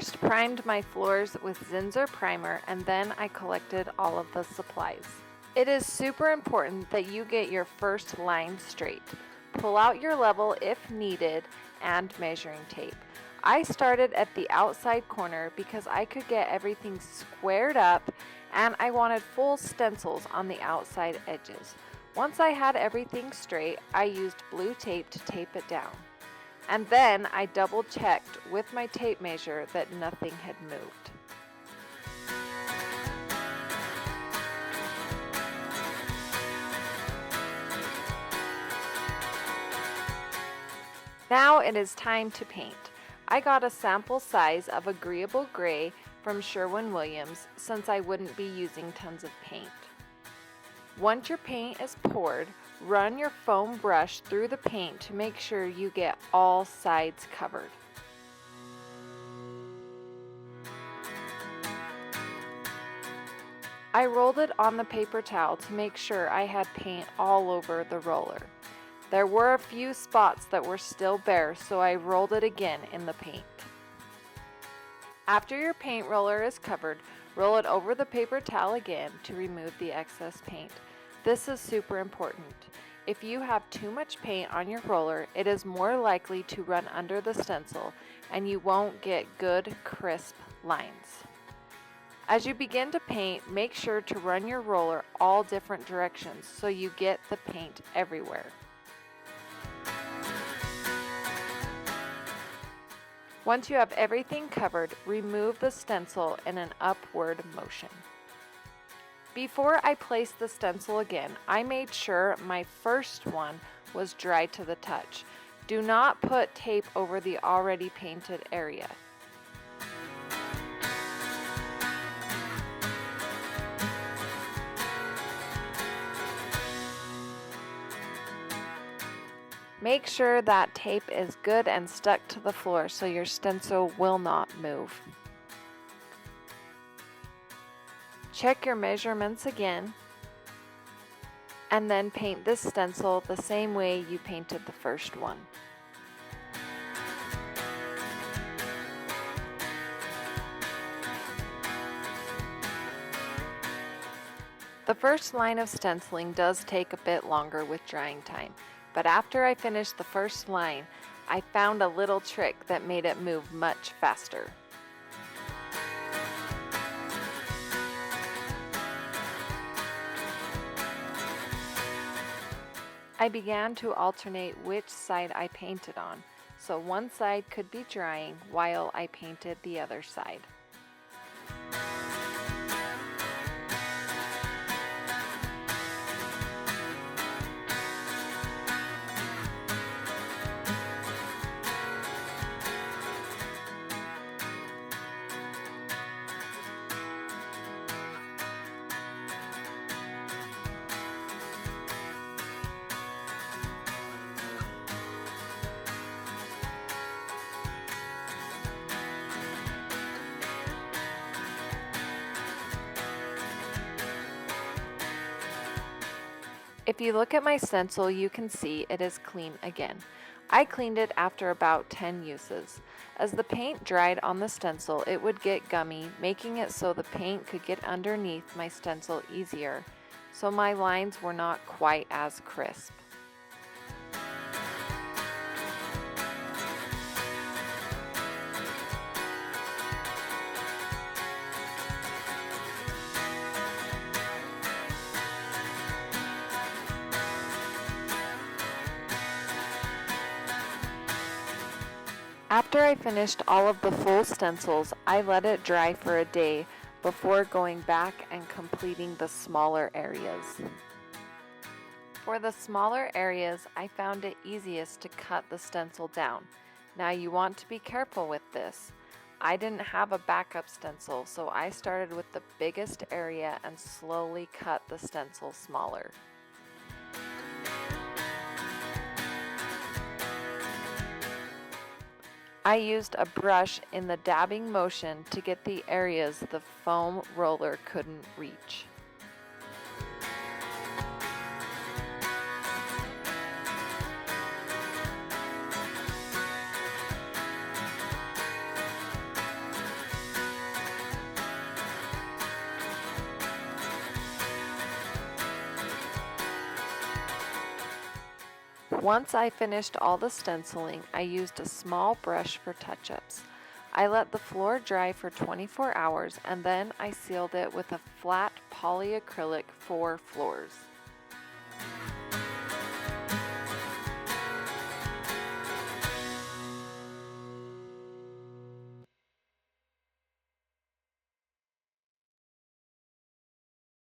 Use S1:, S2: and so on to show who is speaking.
S1: first primed my floors with Zinsser primer and then I collected all of the supplies. It is super important that you get your first line straight. Pull out your level if needed and measuring tape. I started at the outside corner because I could get everything squared up and I wanted full stencils on the outside edges. Once I had everything straight, I used blue tape to tape it down. And then I double checked with my tape measure that nothing had moved. Now it is time to paint. I got a sample size of Agreeable Gray from Sherwin-Williams since I wouldn't be using tons of paint. Once your paint is poured, run your foam brush through the paint to make sure you get all sides covered. I rolled it on the paper towel to make sure I had paint all over the roller. There were a few spots that were still bare, so I rolled it again in the paint. After your paint roller is covered, roll it over the paper towel again to remove the excess paint. This is super important. If you have too much paint on your roller, it is more likely to run under the stencil and you won't get good, crisp lines. As you begin to paint, make sure to run your roller all different directions so you get the paint everywhere. Once you have everything covered, remove the stencil in an upward motion. Before I placed the stencil again, I made sure my first one was dry to the touch. Do not put tape over the already painted area. Make sure that tape is good and stuck to the floor so your stencil will not move. Check your measurements again and then paint this stencil the same way you painted the first one. The first line of stenciling does take a bit longer with drying time. But after I finished the first line, I found a little trick that made it move much faster. I began to alternate which side I painted on, so one side could be drying while I painted the other side. If you look at my stencil, you can see it is clean again. I cleaned it after about 10 uses. As the paint dried on the stencil, it would get gummy, making it so the paint could get underneath my stencil easier, so my lines were not quite as crisp. After I finished all of the full stencils, I let it dry for a day before going back and completing the smaller areas. For the smaller areas, I found it easiest to cut the stencil down. Now you want to be careful with this. I didn't have a backup stencil, so I started with the biggest area and slowly cut the stencil smaller. I used a brush in the dabbing motion to get the areas the foam roller couldn't reach. Once I finished all the stenciling, I used a small brush for touch-ups. I let the floor dry for 24 hours and then I sealed it with a flat polyacrylic for floors.